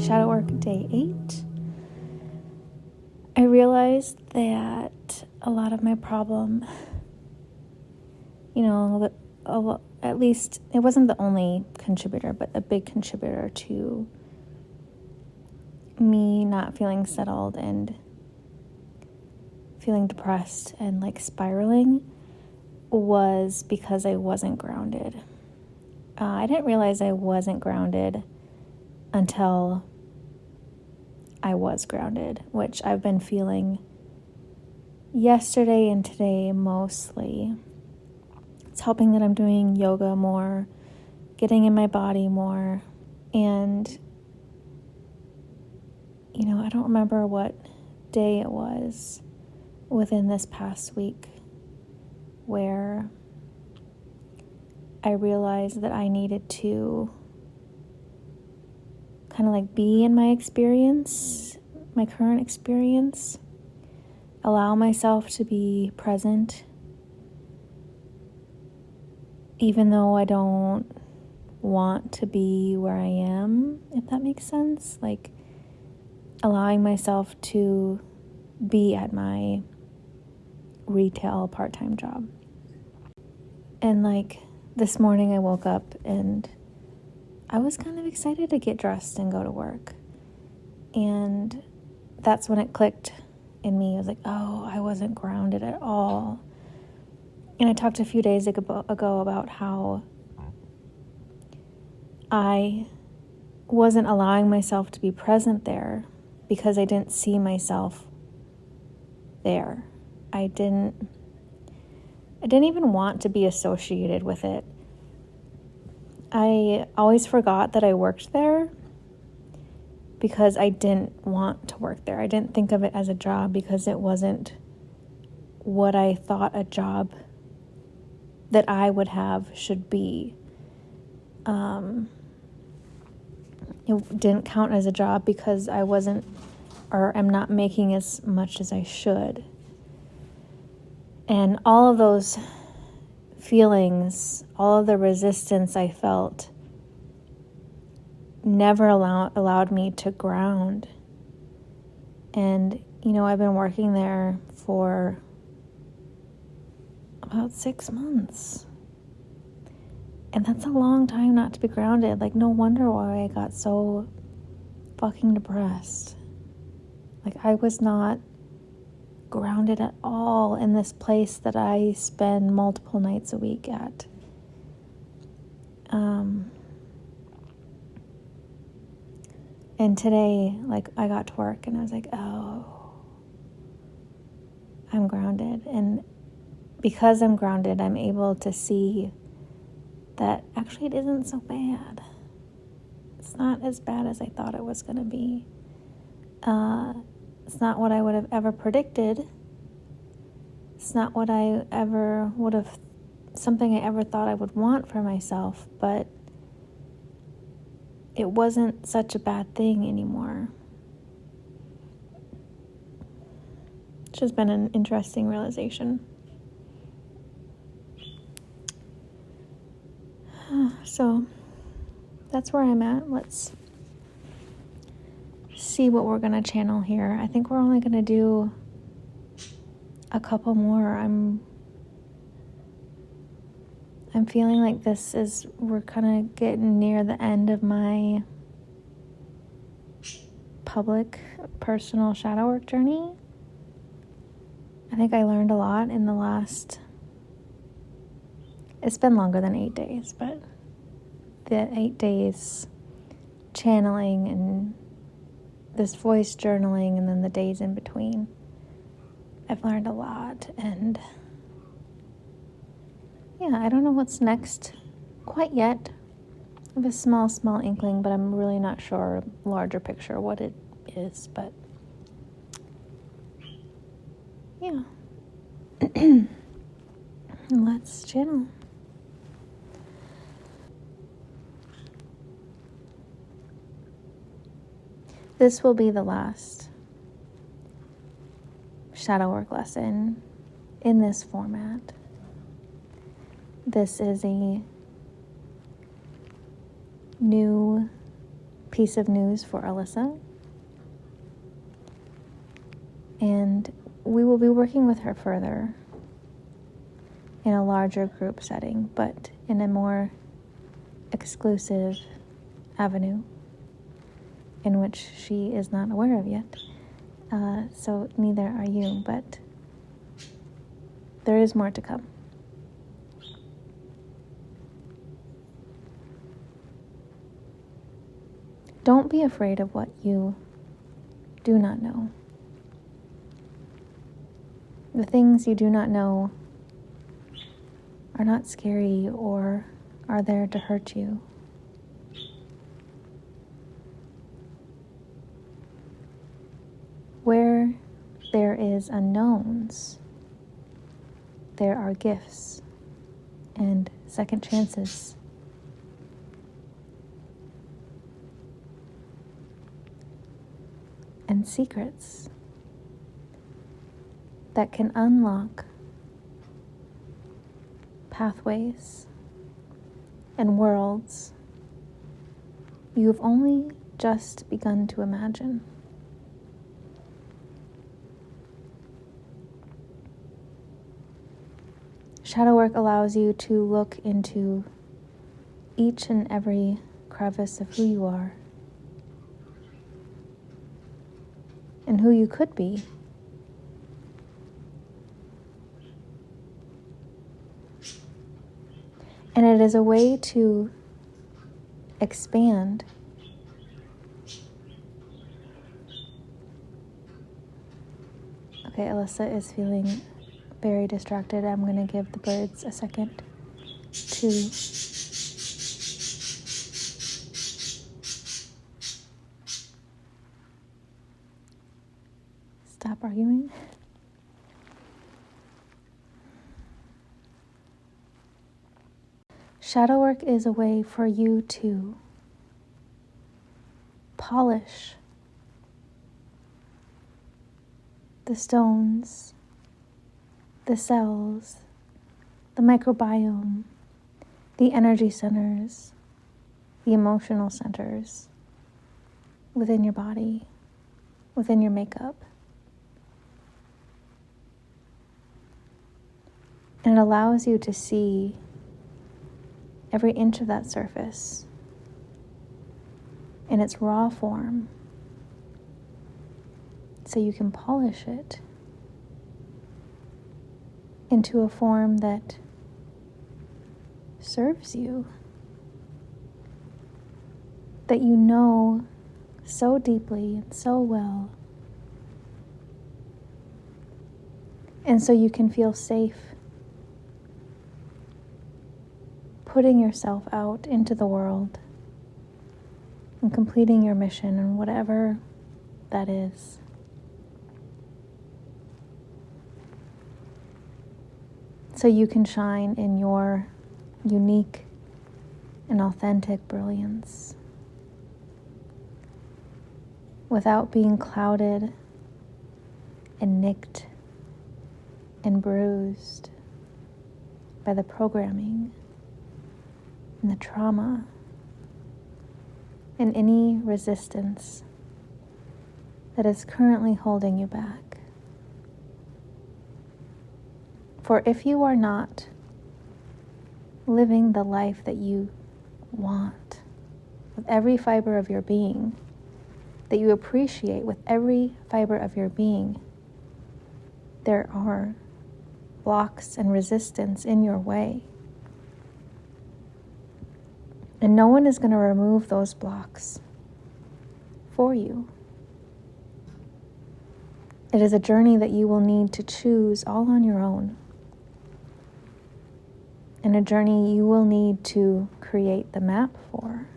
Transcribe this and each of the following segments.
shadow work day 8. I realized that a lot of my problem, at least it wasn't the only contributor, but a big contributor to me not feeling settled and feeling depressed and like spiraling, was because I wasn't grounded. I didn't realize I wasn't grounded until I was grounded, which I've been feeling yesterday and today mostly. It's helping that I'm doing yoga more, getting in my body more, and I don't remember what day it was within this past week where I realized that I needed to kind of like be in my experience, my current experience, allow myself to be present, even though I don't want to be where I am, if that makes sense. Like allowing myself to be at my retail part-time job. And like this morning I woke up and I was kind of excited to get dressed and go to work. And that's when it clicked in me. I was like, oh, I wasn't grounded at all. And I talked a few days ago about how I wasn't allowing myself to be present there because I didn't see myself there. I didn't even want to be associated with it. I always forgot that I worked there because I didn't want to work there. I didn't think of it as a job because it wasn't what I thought a job that I would have should be. It didn't count as a job because I wasn't or am not making as much as I should. And all of those feelings, all of the resistance I felt never allowed me to ground. And, I've been working there for about 6 months. And that's a long time not to be grounded. Like, no wonder why I got so fucking depressed. Like, I was not grounded at all in this place that I spend multiple nights a week at. And today, like, I got to work and I was like, oh, I'm grounded. And because I'm grounded, I'm able to see that actually it isn't so bad. It's not as bad as I thought it was going to be. It's not what I would have ever predicted. It's not what I ever would have, something I ever thought I would want for myself, but it wasn't such a bad thing anymore. It's just been an interesting realization. So that's where I'm at. Let's see what we're going to channel here. I think we're only going to do a couple more. I'm feeling like we're kind of getting near the end of my public, personal shadow work journey. I think I learned a lot in the last, it's been longer than 8 days, but the 8 days channeling and this voice journaling and then the days in between, I've learned a lot. And yeah, I don't know what's next quite yet. I have a small inkling, but I'm really not sure larger picture what it is, but yeah. Let's channel. This will be the last shadow work lesson in this format. This is a new piece of news for Alyssa. And we will be working with her further in a larger group setting, but in a more exclusive avenue in which she is not aware of yet. So neither are you, but there is more to come. Don't be afraid of what you do not know. The things you do not know are not scary or are there to hurt you. Where there is unknowns, there are gifts and second chances. And secrets that can unlock pathways and worlds you have only just begun to imagine. Shadow work allows you to look into each and every crevice of who you are and who you could be. And it is a way to expand Okay, Alyssa is feeling very distracted. I'm going to give the birds a second to stop arguing. Shadow work is a way for you to polish the stones, the cells, the microbiome, the energy centers, the emotional centers within your body, within your makeup. And it allows you to see every inch of that surface in its raw form, so you can polish it into a form that serves you, that you know so deeply and so well. And so you can feel safe putting yourself out into the world and completing your mission and whatever that is. So you can shine in your unique and authentic brilliance without being clouded and nicked and bruised by the programming and the trauma and any resistance that is currently holding you back. For if you are not living the life that you want with every fiber of your being, that you appreciate with every fiber of your being, there are blocks and resistance in your way. And no one is going to remove those blocks for you. It is a journey that you will need to choose all on your own. And a journey you will need to create the map for.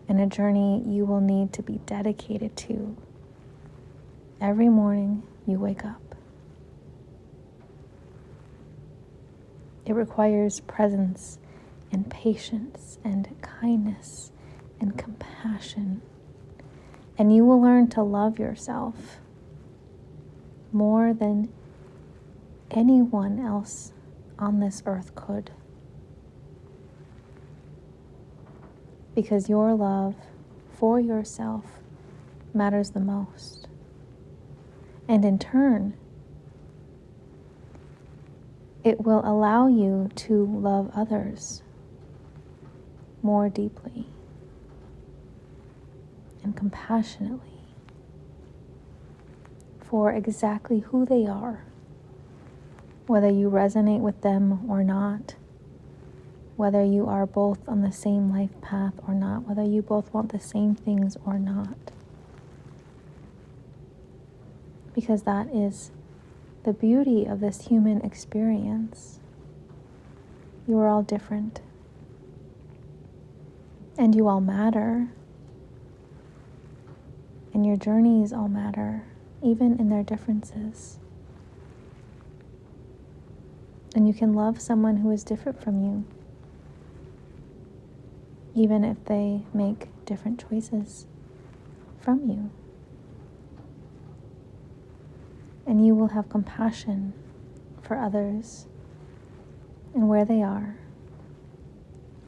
And a journey you will need to be dedicated to every morning you wake up. It requires presence and patience and kindness and compassion. And you will learn to love yourself more than anyone else on this earth could. because your love for yourself matters the most. And in turn, it will allow you to love others more deeply and compassionately for exactly who they are, whether you resonate with them or not, whether you are both on the same life path or not, whether you both want the same things or not. Because that is the beauty of this human experience. You are all different. And you all matter. And your journeys all matter, even in their differences. And you can love someone who is different from you, even if they make different choices from you. And you will have compassion for others and where they are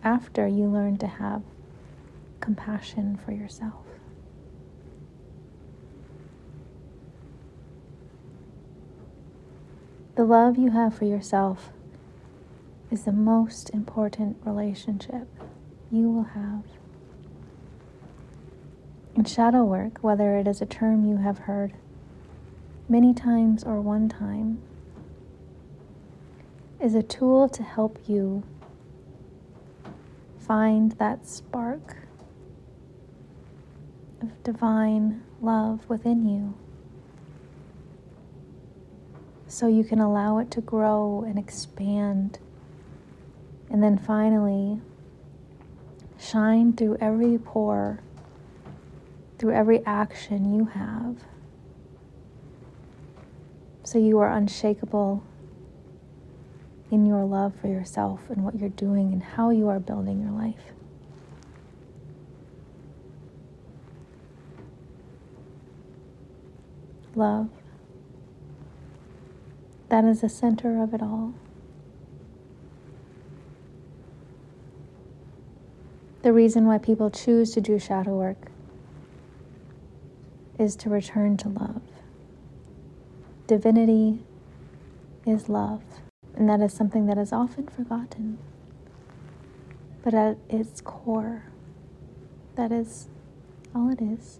after you learn to have compassion for yourself. The love you have for yourself is the most important relationship you will have. In shadow work, whether it is a term you have heard many times or one time, is a tool to help you find that spark of divine love within you, so you can allow it to grow and expand, and then finally shine through every pore, through every action you have, so you are unshakable in your love for yourself and what you're doing and how you are building your life. Love. That is the center of it all. The reason why people choose to do shadow work is to return to love. Divinity is love, and that is something that is often forgotten. But at its core, that is all it is.